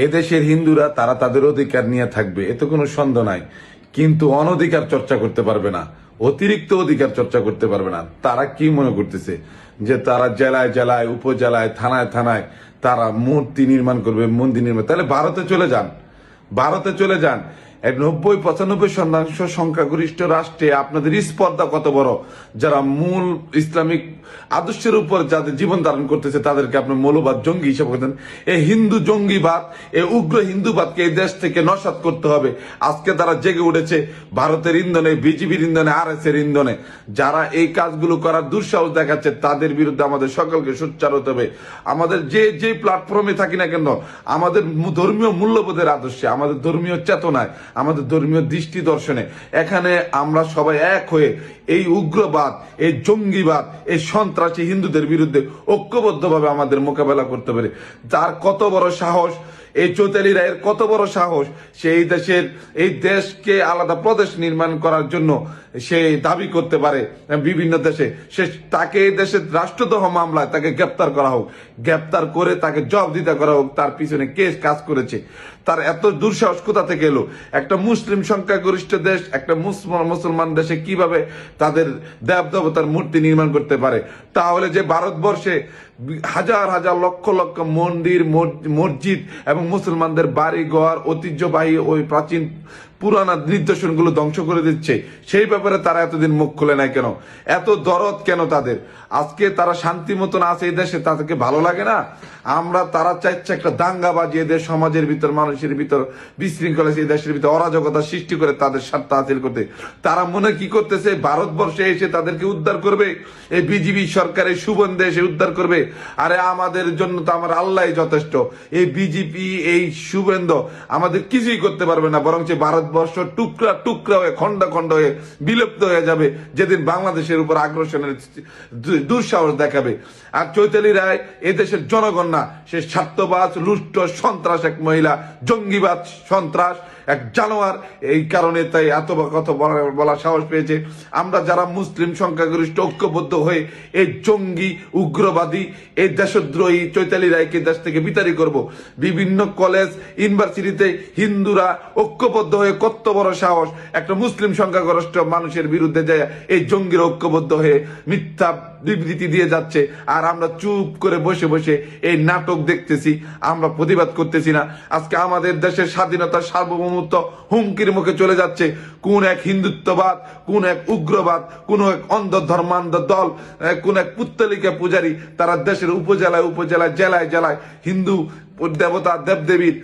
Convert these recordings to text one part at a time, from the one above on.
এদেশের হিন্দুরা তারা তাদের অধিকার নিয়ে থাকবে, এতে কোনো সন্দেহ নাই, কিন্তু অনধিকার চর্চা করতে পারবে না, অতিরিক্ত অধিকার চর্চা করতে পারবে না। তারা কি মনে করতেছে যে তারা জেলায় জেলায়, উপজেলায়, থানায় থানায় তারা মূর্তি নির্মাণ করবে, মন্দির নির্মাণ? তাহলে ভারতে চলে যান, ভারতে চলে যান। 90-95% সংখ্যাগরিষ্ঠ রাষ্ট্রে আপনাদের স্পর্ধা কত বড়। যারা মূল ইসলামিক আদর্শের উপর যাদের জীবন ধারণ করতেছে তাদেরকে আপনি মৌলবাদ, জঙ্গি হিসাবে করতেন। এই হিন্দু জঙ্গিবাদ, এই উগ্র হিন্দুবাদকে এই দেশ থেকে নস্যাৎ করতে হবে। আজকে তারা জেগে উঠেছে ভারতের ইন্ধনে, বিজেপির ইন্ধনে, RS এর ইন্ধনে। যারা এই কাজগুলো করার দুঃসাহস দেখাচ্ছে তাদের বিরুদ্ধে আমাদের সকলকে সোচ্চার হতে হবে। আমাদের যে প্ল্যাটফর্মে থাকি না কেন, আমাদের ধর্মীয় মূল্যবোধের আদর্শে, আমাদের ধর্মীয় চেতনায়, আমাদের ধর্মীয় দৃষ্টি দর্শনে এখানে আমরা সবাই এক হয়ে এই উগ্রবাদ, এই জঙ্গিবাদ, এই সন্ত্রাসী হিন্দুদের বিরুদ্ধে ঐক্যবদ্ধভাবে আমাদের মোকাবেলা করতে পারে। যার কত বড় সাহস, এই চৈতালি রায়ের কত বড় সাহস, সেই দেশের, এই দেশকে আলাদা প্রদেশ নির্মাণ করার জন্য সে দাবি করতে পারে বিভিন্ন দেশে। সে তাকে এই দেশের রাষ্ট্রদ্রোহ মামলায় তাকে গ্রেপ্তার করা হোক, গ্রেপ্তার করে তাকে জবাবদিহিতা করা হোক, তার পিছনে কে কাজ করেছে। তার এত দুঃসাহস কোথা থেকে এলো? একটা মুসলিম সংখ্যাগরিষ্ঠ দেশ, একটা মুসলমান দেশে কিভাবে তাদের দেব দেবতার মূর্তি নির্মাণ করতে পারে? তাহলে যে ভারতবর্ষে হাজার হাজার লক্ষ লক্ষ মন্দির, মসজিদ এবং মুসলমানদের বাড়ি ঘর, ঐতিহ্যবাহী ওই প্রাচীন পুরানা নিদর্শনগুলো ধ্বংস করে দিচ্ছে, সেই ব্যাপারে তারা এতদিন মুখ খুলে নাই কেন? এত দরদ কেন তাদের? আজকে তারা শান্তি মতন আছে এই দেশে, তাদেরকে ভালো লাগে না? তারা চাইছে একটা দাঙ্গা বাজিয়ে দেশ সমাজের ভিতর, মানুষের ভিতর বিশৃঙ্খলা, এই দেশের ভিতর অরাজকতা সৃষ্টি করে তাদের স্বার্থ হাসিল করতে। তারা মনে কি করতেছে ভারতবর্ষে এসে তাদেরকে উদ্ধার করবে? এই বিজেপি সরকারের সুবন্ধে এসে উদ্ধার করবে? আরে আমাদের জন্য তো আমার আল্লাহ যথেষ্ট। এই বিজেপি, এই সুবেন্দ্র আমাদের কিছুই করতে পারবে না, বরং ভারতবর্ষ টুকরা টুকরা হয়ে, খন্ড খন্ড হয়ে বিলুপ্ত হয়ে যাবে যেদিন বাংলাদেশের উপর আগ্রাসনের দুঃসাহস দেখাবে। আর চৈতালি রায় এদেশের জনগণ না, সে স্বার্থবাজ, লুষ্ট, সন্ত্রাস এক মহিলা, জঙ্গিবাদ, সন্ত্রাস, এক জানোয়ার। এই কারণে তাই এত কথা বলা সাহস পেয়েছে। আমরা যারা মুসলিম সংখ্যাগরিষ্ঠ ঐক্যবদ্ধ হয়ে এই জঙ্গি, উগ্রবাদী, এই দেশদ্রোহী চৈতালি রায়কে দেশ থেকে বিতাড়িত করব। বিভিন্ন কলেজ, ইউনিভার্সিটিতে হিন্দুরা ঐক্যবদ্ধ হয়ে, কত বড় সাহস একটা মুসলিম সংখ্যাগরিষ্ঠ মানুষের বিরুদ্ধে যায় এই জঙ্গিরা ঐক্যবদ্ধ হয়ে মিথ্যা বিবৃতি দিয়ে যাচ্ছে, আর আমরা চুপ করে বসে বসে এই নাটক দেখতেছি, আমরা প্রতিবাদ করতেছি না। আজকে আমাদের দেশের স্বাধীনতা, সার্বভৌমত্ব হুমকির মুখে চলে যাচ্ছে। কোন এক হিন্দুত্ববাদ, কোন এক উগ্রবাদ, কোন এক অন্ধ ধর্মান্ধ দল, কোন এক পুত্তলিকা পূজারী, তারা দেশের উপজেলায় উপজেলায়, জেলায় জেলায় হিন্দু দেবতা দেবদেবীর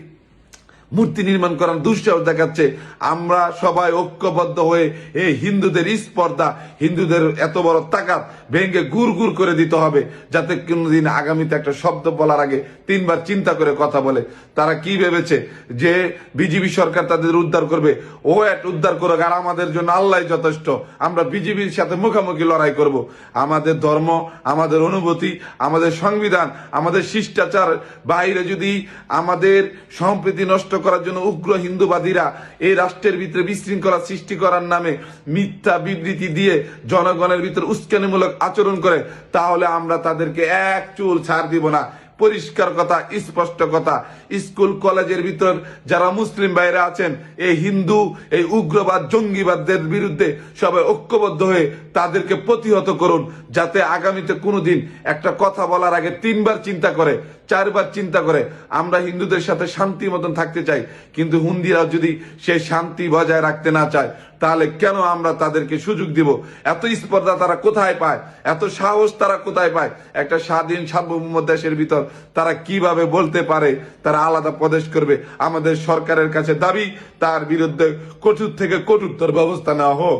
মূর্তি নির্মাণ করার দুঃসাহস দেখাচ্ছে। আমরা সবাই ঐক্যবদ্ধ হয়ে এই হিন্দুদের স্পর্ধা, হিন্দুদের এত বড় তাকাত ভেঙে গুড় গুড় করে দিতে হবে, যাতে কোনোদিন আগামীতে একটা শব্দ বলার আগে 3 বার চিন্তা করে কথা বলে। তারা কি ভেবেছে যে বিজেপি সরকার তাদের উদ্ধার করবে? ও এক উদ্ধার করুক, আর আমাদের জন্য আল্লাহ যথেষ্ট। আমরা বিজেপির সাথে মুখোমুখি লড়াই করব। আমাদের ধর্ম, আমাদের অনুভূতি, আমাদের সংবিধান, আমাদের শিষ্টাচার বাইরে যদি আমাদের সম্প্রীতি নষ্ট করার জন্য উগ্র হিন্দুবাদীরা এই রাষ্ট্রের ভিতরে বিশৃঙ্খলা সৃষ্টি করার নামে মিথ্যা বিবৃতি দিয়ে জনগণের ভিতরে উস্কানিমূলক আচরণ করে, তাহলে আমরা তাদেরকে এক চুল ছাড় দিব না। পরিষ্কার কথা, স্পষ্ট কথা। স্কুল কলেজের ভিতর যারা মুসলিম ভাইরা আছেন, এই হিন্দু, এই উগ্রবাদ, জঙ্গিবাদদের বিরুদ্ধে সবাই ঐক্যবদ্ধ হয়ে তাদেরকে প্রতিহত করুন, যাতে আগামীতে কোনোদিন একটা কথা বলার আগে 3 বার চিন্তা করে, 4 বার চিন্তা করে। আমরা হিন্দুদের সাথে শান্তি মতন থাকতে চাই, কিন্তু হুন্দিরা যদি সেই শান্তি বজায় রাখতে না চায়, তাহলে কেন আমরা তাদেরকে সুযোগ দিব? এত স্পর্ধা তারা কোথায় পায়? এত সাহস তারা কোথায় পায়? একটা স্বাধীন সার্বভৌম দেশের ভিতর তারা কিভাবে বলতে পারে তারা আলাদা প্রদেশ করবে? আমাদের সরকারের কাছে দাবি, তার বিরুদ্ধে কঠোর থেকে কঠোরতর ব্যবস্থা নেওয়া হোক।